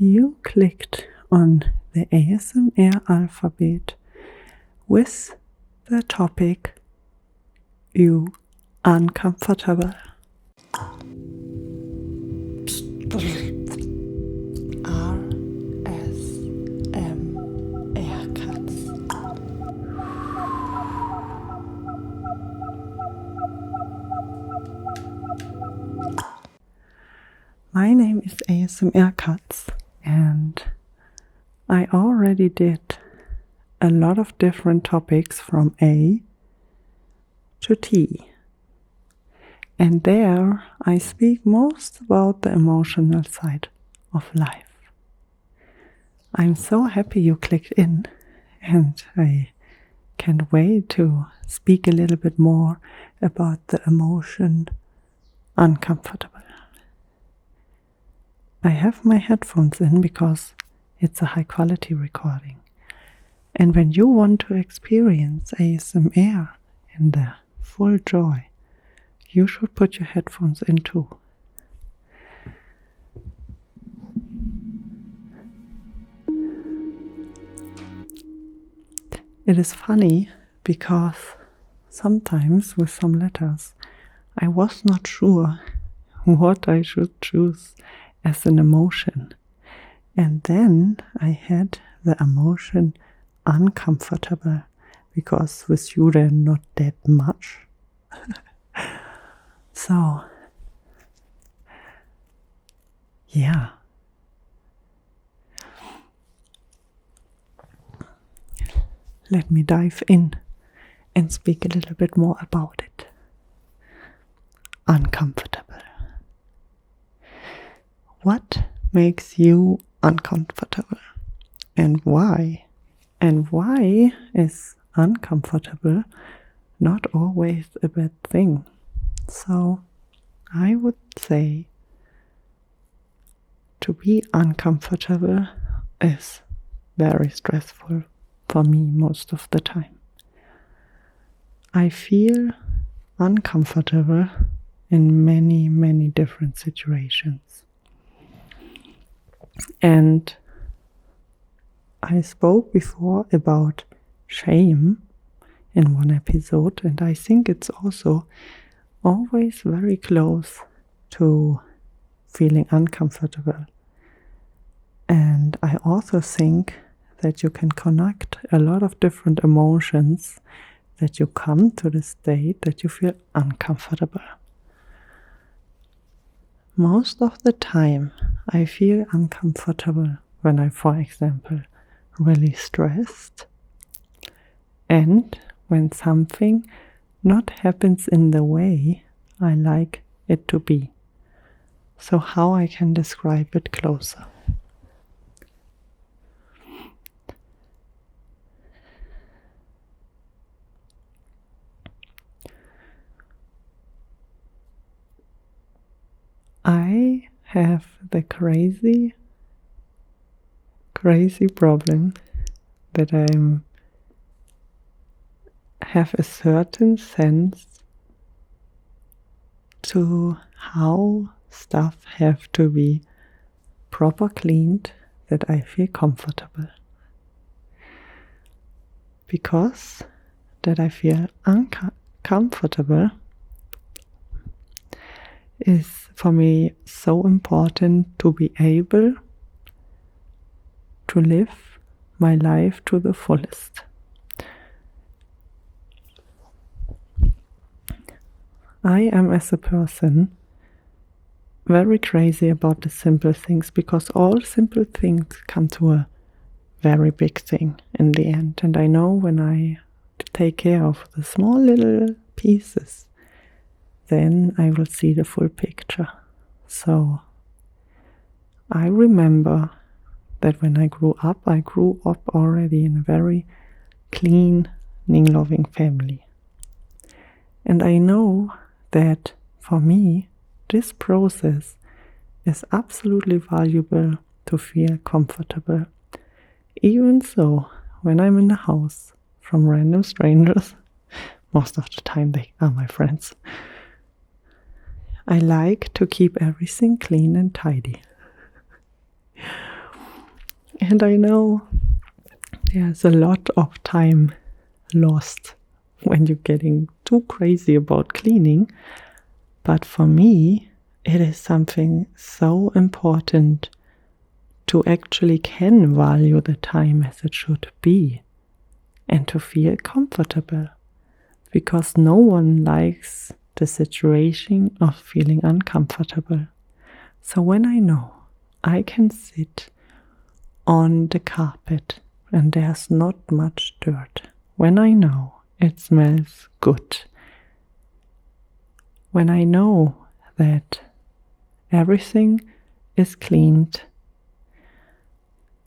you clicked on the ASMR alphabet with the topic "You uncomfortable." Katz. My name is ASMR Katz, and I already did a lot of different topics from A to T. And there I speak most about the emotional side of life. I'm so happy you clicked in, and I can't wait to speak a little bit more about the emotion uncomfortable. I have my headphones in because it's a high quality recording. And when you want to experience ASMR in the full joy, you should put your headphones in too. It is funny because sometimes with some letters I was not sure what I should choose as an emotion. And then I had the emotion uncomfortable, because with you they're not that much. So, yeah. Let me dive in and speak a little bit more about it. Uncomfortable. What makes you uncomfortable, and why? And why is uncomfortable not always a bad thing? So I would say to be uncomfortable is very stressful for me most of the time. I feel uncomfortable in many, many different situations. And I spoke before about shame in one episode, and I think it's also always very close to feeling uncomfortable. And I also think that you can connect a lot of different emotions that you come to the state that you feel uncomfortable. Most of the time I feel uncomfortable when I, for example, really stressed, and when something not happens in the way I like it to be. So how I can describe it closer? I have the crazy problem that I have a certain sense to how stuff have to be proper cleaned that I feel comfortable. Because that I feel uncomfortable is for me so important to be able to live my life to the fullest. I am, as a person, very crazy about the simple things, because all simple things come to a very big thing in the end. And I know when I take care of the small little pieces, then I will see the full picture. So I remember that when I grew up already in a very clean, loving family. And I know that for me, this process is absolutely valuable to feel comfortable. Even so, when I'm in the house from random strangers, most of the time they are my friends, I like to keep everything clean and tidy. And I know there's a lot of time lost when you're getting too crazy about cleaning. But for me, it is something so important to actually can value the time as it should be and to feel comfortable, because no one likes the situation of feeling uncomfortable. So when I know I can sit on the carpet and there's not much dirt, when I know it smells good, when I know that everything is cleaned,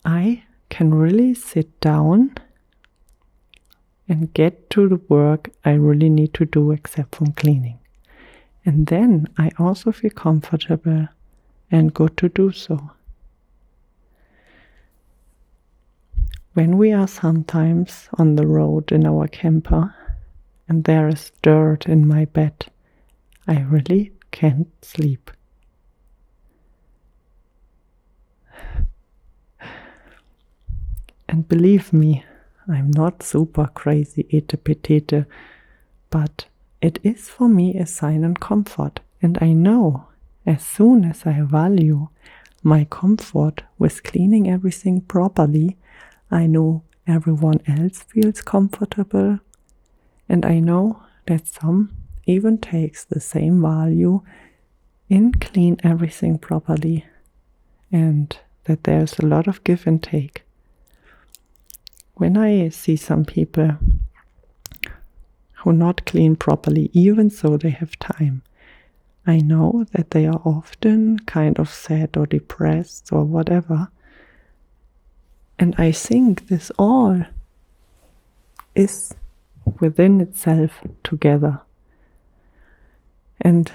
I can really sit down and get to the work I really need to do except from cleaning. And then I also feel comfortable and good to do so. When we are sometimes on the road in our camper and there is dirt in my bed, I really can't sleep. And believe me, I'm not super crazy etepetete, but it is for me a sign of comfort. And I know as soon as I value my comfort with cleaning everything properly, I know everyone else feels comfortable. And I know that some even takes the same value in clean everything properly. And that there's a lot of give and take. When I see some people who not clean properly, even so they have time, I know that they are often kind of sad or depressed or whatever. And I think this all is within itself together. And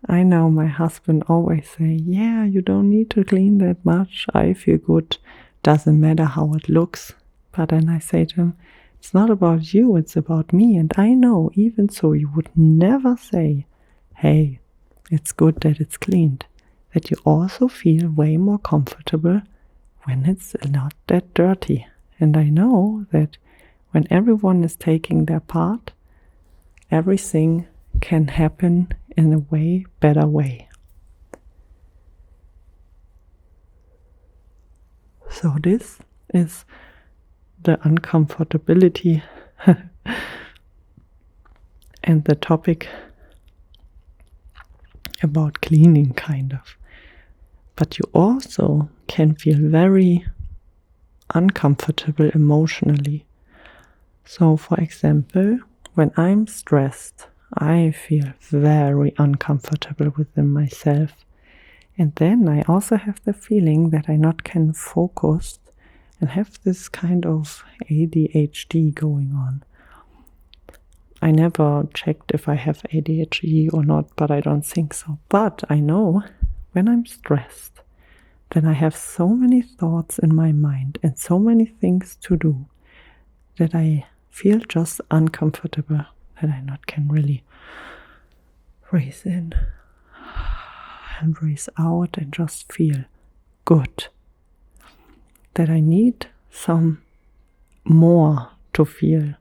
I know my husband always say, yeah, you don't need to clean that much. I feel good. Doesn't matter how it looks. But then I say to him, it's not about you, it's about me. And I know, even so, you would never say, hey, it's good that it's cleaned. That you also feel way more comfortable when it's not that dirty. And I know that when everyone is taking their part, everything can happen in a way better way. So this is the uncomfortability and the topic about cleaning, kind of. But you also can feel very uncomfortable emotionally. So for example, when I'm stressed, I feel very uncomfortable within myself. And then I also have the feeling that I not can focus and have this kind of ADHD going on. I never checked if I have ADHD or not, but I don't think so. But I know when I'm stressed, then I have so many thoughts in my mind and so many things to do that I feel just uncomfortable, that I not can really breathe in and breathe out and just feel good. That I need some more to feel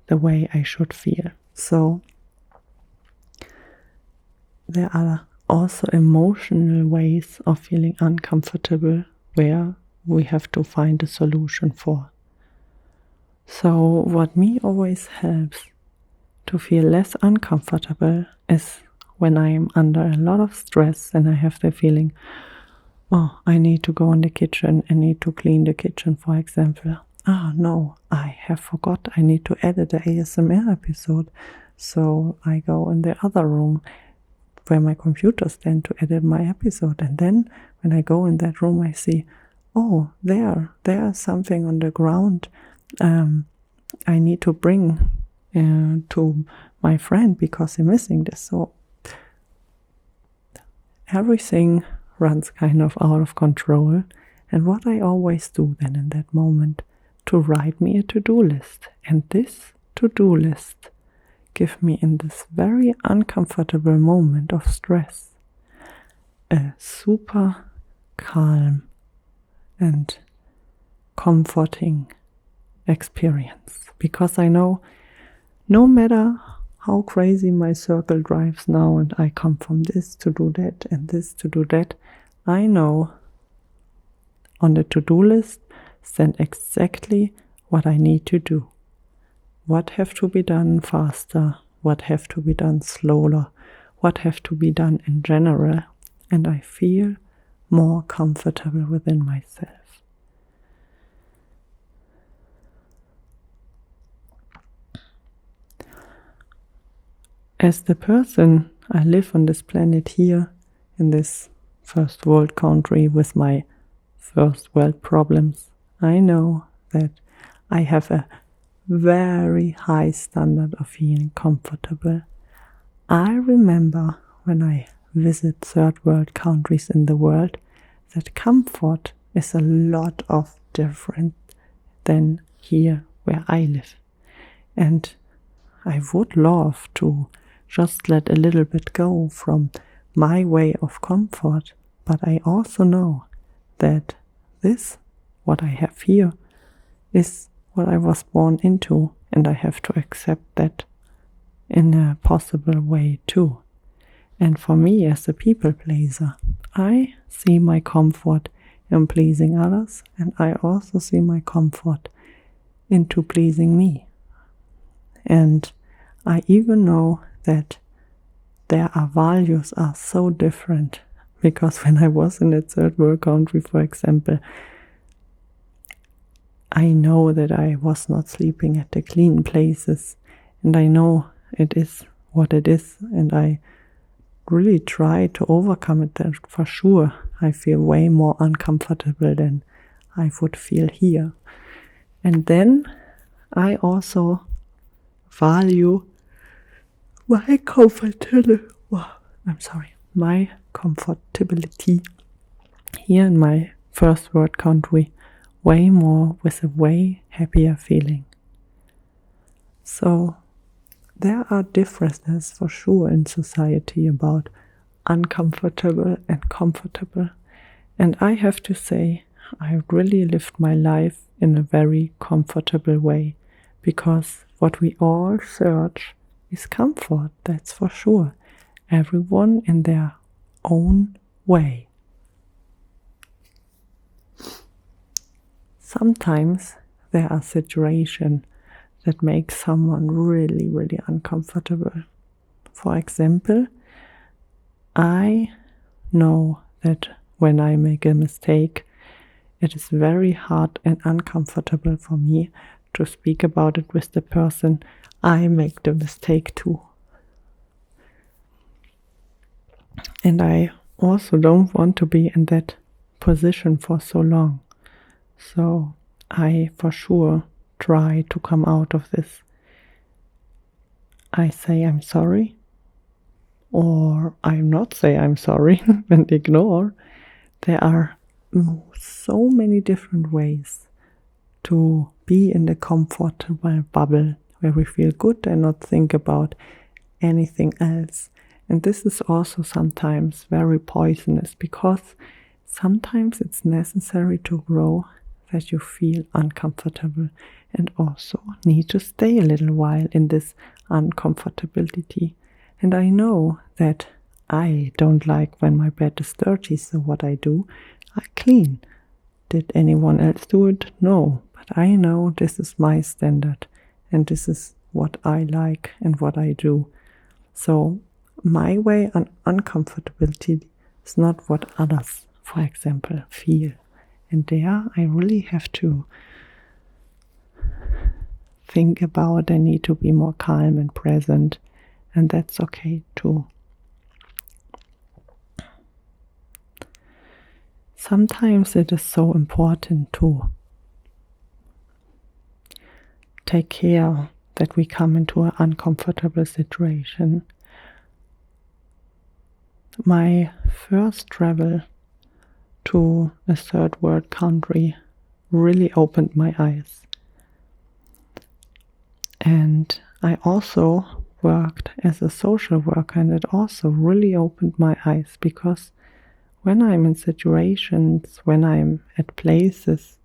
the way I should feel. So there are also emotional ways of feeling uncomfortable where we have to find a solution for. So what me always helps to feel less uncomfortable is when I'm under a lot of stress and I have the feeling, oh, I need to go in the kitchen, I need to clean the kitchen, for example. Oh no, I have forgot I need to edit the ASMR episode. So I go in the other room where my computer stands to edit my episode. And then when I go in that room, I see, oh, there's something on the ground I need to bring to my friend because I'm missing this. So everything runs kind of out of control. And what I always do then in that moment, to write me a to-do list. And this to-do list give me in this very uncomfortable moment of stress a super calm and comforting experience, because I know no matter how crazy my circle drives now and I come from this to do that and this to do that, I know on the to-do list stand exactly what I need to do. What have to be done faster, what have to be done slower, what have to be done in general, and I feel more comfortable within myself. As the person I live on this planet here, in this first world country with my first world problems, I know that I have a very high standard of feeling comfortable. I remember when I visit third world countries in the world that comfort is a lot of different than here where I live. And I would love to just let a little bit go from my way of comfort, but I also know that this, what I have here, is what I was born into, and I have to accept that in a possible way too. And for me as a people pleaser, I see my comfort in pleasing others, and I also see my comfort into pleasing me. And I even know that their values are so different, because when I was in a third world country, for example, I know that I was not sleeping at the clean places, and I know it is what it is, and I really try to overcome it. That for sure I feel way more uncomfortable than I would feel here. And then I also value my comfortability here in my first world country way more, with a way happier feeling. So there are differences for sure in society about uncomfortable and comfortable. And I have to say, I really lived my life in a very comfortable way, because what we all search is comfort, that's for sure. Everyone in their own way. Sometimes there are situations that make someone really, really uncomfortable. For example, I know that when I make a mistake, it is very hard and uncomfortable for me to speak about it with the person I make the mistake to. And I also don't want to be in that position for so long. So I for sure try to come out of this. I say I'm sorry, or I not say I'm sorry and ignore. There are so many different ways to be in the comfortable bubble where we feel good and not think about anything else. And this is also sometimes very poisonous, because sometimes it's necessary to grow that you feel uncomfortable and also need to stay a little while in this uncomfortability. And I know that I don't like when my bed is dirty, so what I do, I clean. Did anyone else do it? No, but I know this is my standard and this is what I like and what I do. So my way on uncomfortability is not what others, for example, feel. And there I really have to think about, I need to be more calm and present, and that's okay too. Sometimes it is so important to take care that we come into an uncomfortable situation. My first travel to a third world country really opened my eyes. And I also worked as a social worker, and it also really opened my eyes, because when I'm in situations, when I'm at places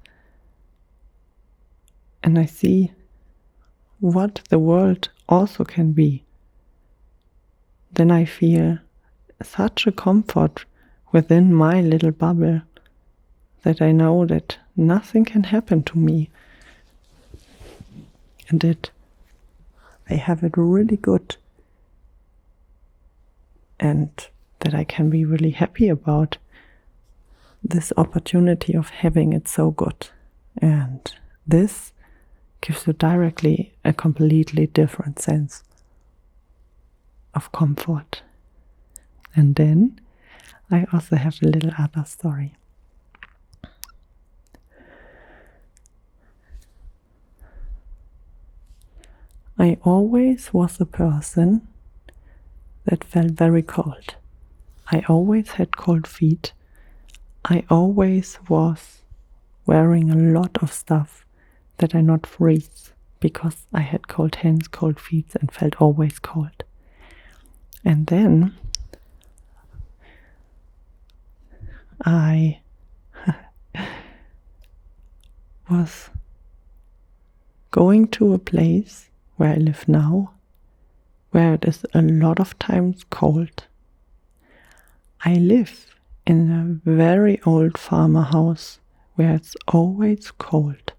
and I see what the world also can be, then I feel such a comfort within my little bubble that I know that nothing can happen to me and that I have it really good and that I can be really happy about this opportunity of having it so good. And this gives you directly a completely different sense of comfort. And then I also have a little other story. I always was a person that felt very cold. I always had cold feet. I always was wearing a lot of stuff that I not freeze because I had cold hands, cold feet, and felt always cold. And then I was going to a place where I live now, where it is a lot of times cold. I live in a very old farmer house where it's always cold,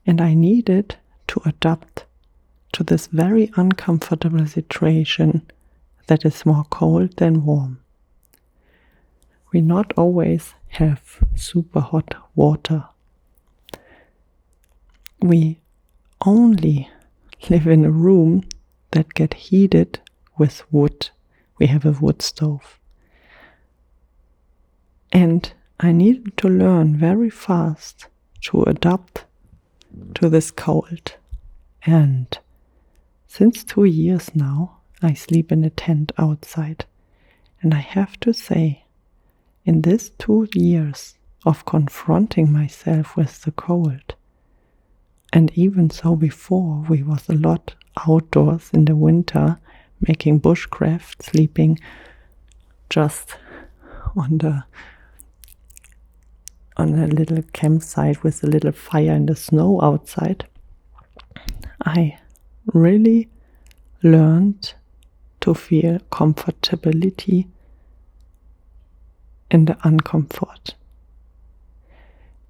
and I needed to adapt to this very uncomfortable situation that is more cold than warm. We not always have super hot water. We only live in a room that get heated with wood. We have a wood stove. And I needed to learn very fast to adapt to this cold. And since 2 years now, I sleep in a tent outside. And I have to say, in these 2 years of confronting myself with the cold, and even so before, we was a lot outdoors in the winter, making bushcraft, sleeping just on a little campsite with a little fire in the snow outside. I really learned to feel comfortability in the uncomfort.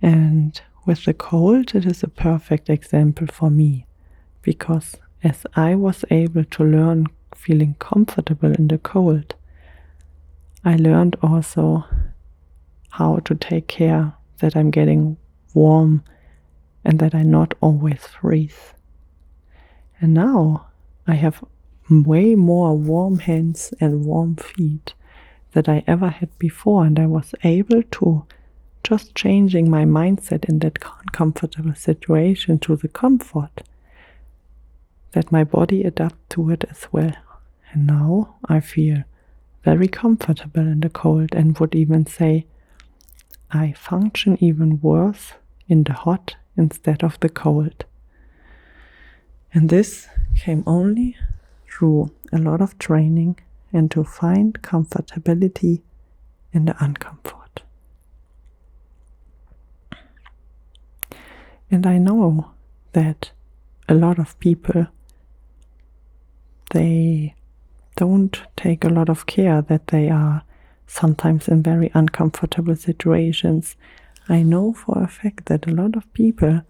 And with the cold, it is a perfect example for me, because as I was able to learn feeling comfortable in the cold, I learned also how to take care that I'm getting warm and that I not always freeze. And now I have way more warm hands and warm feet than I ever had before, and I was able to just changing my mindset in that uncomfortable situation to the comfort, that my body adapt to it as well. And now I feel very comfortable in the cold, and would even say I function even worse in the hot instead of the cold. And this came only through a lot of training and to find comfortability in the uncomfort. And I know that a lot of people, they don't take a lot of care, that they are sometimes in very uncomfortable situations. I know for a fact that a lot of people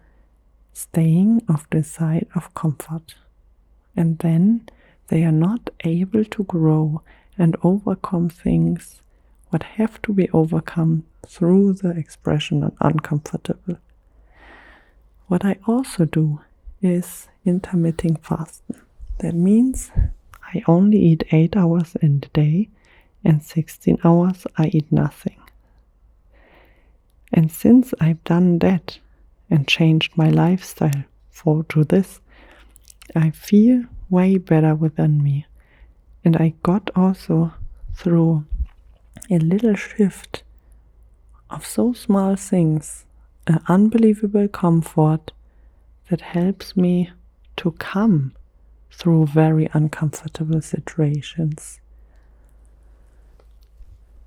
staying off the side of comfort, and then they are not able to grow and overcome things what have to be overcome through the expression of uncomfortable. What I also do is intermittent fasting. That means I only eat 8 hours in the day, and 16 hours I eat nothing. And since I've done that and changed my lifestyle to this, I feel way better within me. And I got also through a little shift of so small things, an unbelievable comfort that helps me to come through very uncomfortable situations.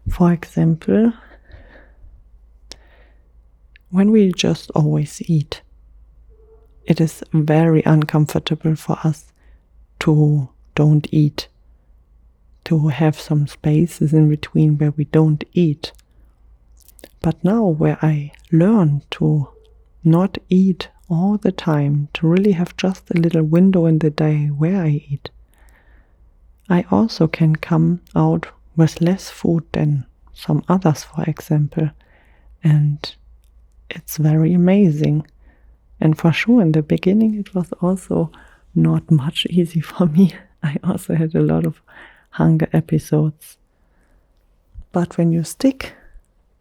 For example, when we just always eat, it is very uncomfortable for us to don't eat, to have some spaces in between where we don't eat. But now where I learn to not eat all the time, to really have just a little window in the day where I eat, I also can come out with less food than some others, for example. And it's very amazing. And for sure, in the beginning, it was also not much easy for me. I also had a lot of hunger episodes. But when you stick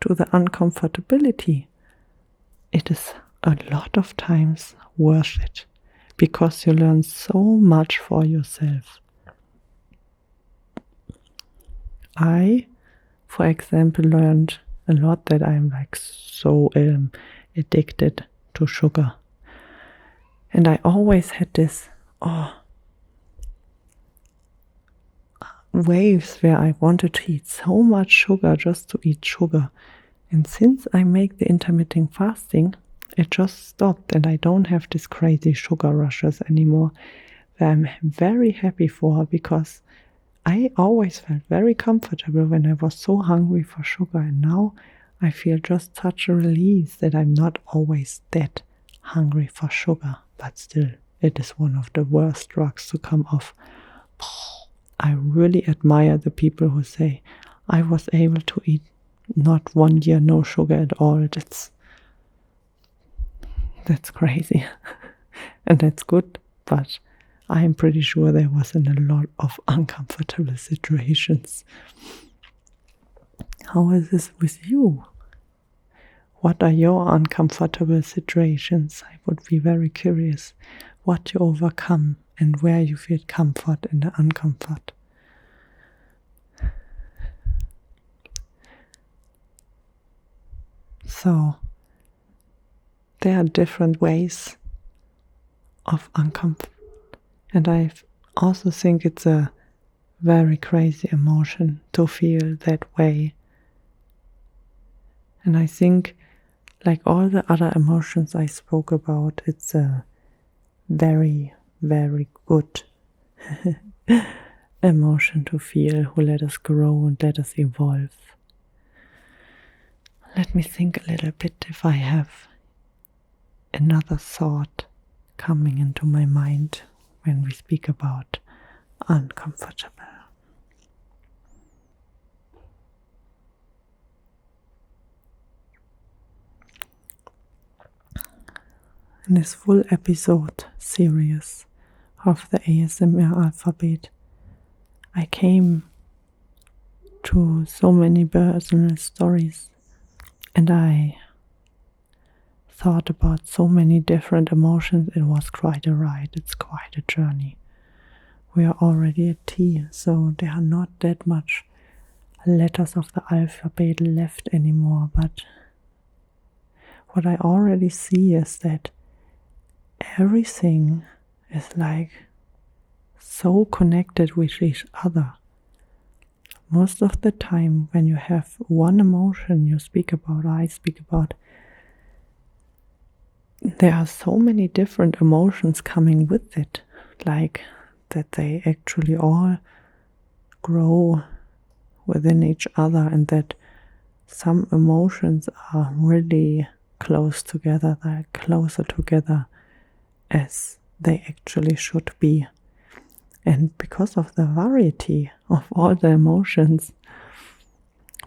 to the uncomfortability, it is a lot of times worth it, because you learn so much for yourself. I, for example, learned a lot that I'm like so addicted to sugar. And I always had this waves where I wanted to eat so much sugar just to eat sugar. And since I make the intermittent fasting, it just stopped, and I don't have these crazy sugar rushes anymore, that I'm very happy for, because I always felt very comfortable when I was so hungry for sugar, and now I feel just such a release that I'm not always that hungry for sugar. But still, it is one of the worst drugs to come off. I really admire the people who say, I was able to eat not 1 year no sugar at all. That's crazy. And that's good, but I am pretty sure there was in a lot of uncomfortable situations. How is this with you? What are your uncomfortable situations? I would be very curious what you overcome and where you feel comfort in the uncomfort. So, there are different ways of uncomfort. And I also think it's a very crazy emotion to feel that way. And I think, like all the other emotions I spoke about, it's a very, very good emotion to feel, who let us grow and let us evolve. Let me think a little bit if I have another thought coming into my mind when we speak about uncomfortable. In this full episode series of the ASMR alphabet, I came to so many personal stories, and I thought about so many different emotions. It was quite a ride. It's quite a journey. We are already at T, so there are not that much letters of the alphabet left anymore. But what I already see is that everything is like so connected with each other. Most of the time when you have one emotion you speak about, I speak about, there are so many different emotions coming with it, like that they actually all grow within each other, and that some emotions are really close together, they're closer together as they actually should be. And because of the variety of all the emotions,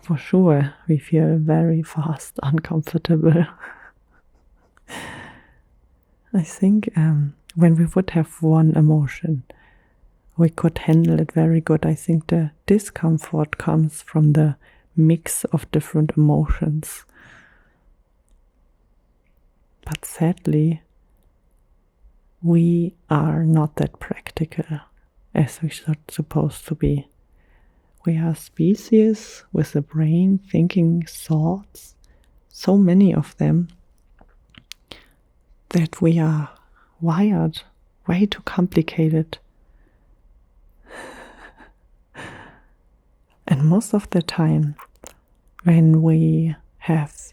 for sure we feel very fast uncomfortable. I think when we would have one emotion, we could handle it very good. I think the discomfort comes from the mix of different emotions. But sadly, we are not that practical as we should supposed to be. We are a species with a brain thinking thoughts, so many of them, that we are wired way too complicated. And most of the time, when we have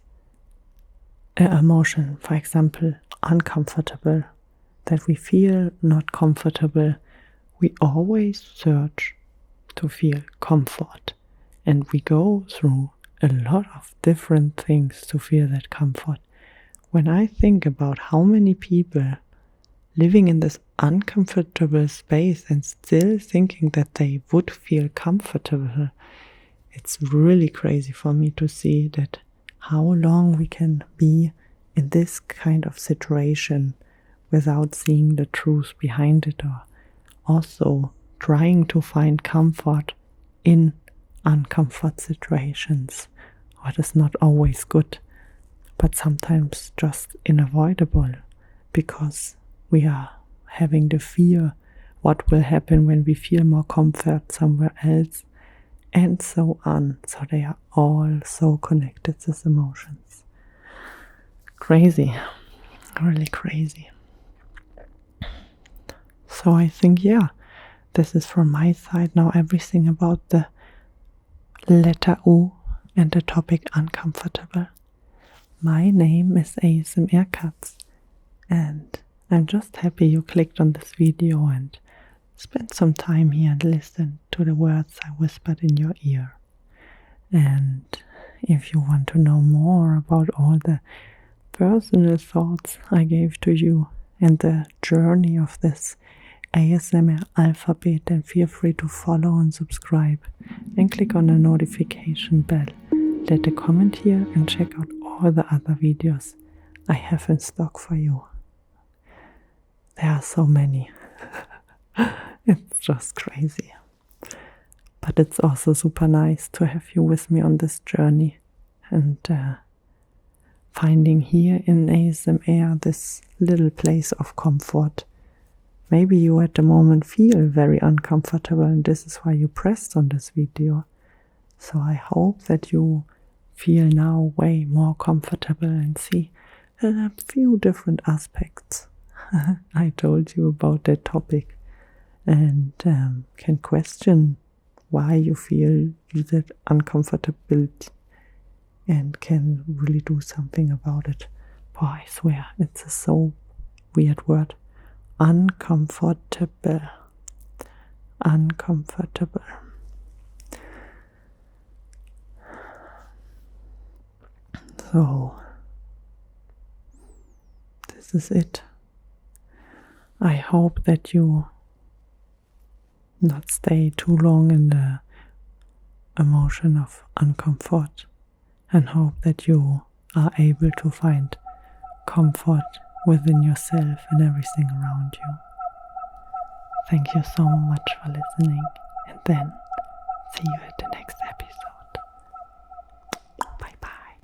an emotion, for example, uncomfortable, that we feel not comfortable, we always search to feel comfort. And we go through a lot of different things to feel that comfort. When I think about how many people living in this uncomfortable space and still thinking that they would feel comfortable, it's really crazy for me to see that how long we can be in this kind of situation without seeing the truth behind it, or also trying to find comfort in uncomfort situations. What is not always good, but sometimes just unavoidable, because we are having the fear what will happen when we feel more comfort somewhere else, and so on. So they are all so connected, these emotions. Crazy, really crazy. So I think, this is from my side now everything about the letter U and the topic uncomfortable. My name is ASMR Katz, and I'm just happy you clicked on this video and spent some time here and listened to the words I whispered in your ear. And if you want to know more about all the personal thoughts I gave to you and the journey of this ASMR alphabet, then feel free to follow and subscribe and click on the notification bell. Let a comment here and check out all the other videos I have in stock for you. There are so many. It's just crazy. But it's also super nice to have you with me on this journey and finding here in ASMR this little place of comfort. Maybe you at the moment feel very uncomfortable, and this is why you pressed on this video. So I hope that you feel now way more comfortable and see a few different aspects I told you about that topic, and can question why you feel that uncomfortability and can really do something about it. Boy, I swear, it's a so weird word. Uncomfortable. Uncomfortable. So, this is it. I hope that you not stay too long in the emotion of uncomfort, and hope that you are able to find comfort within yourself and everything around you. Thank you so much for listening, and then see you at the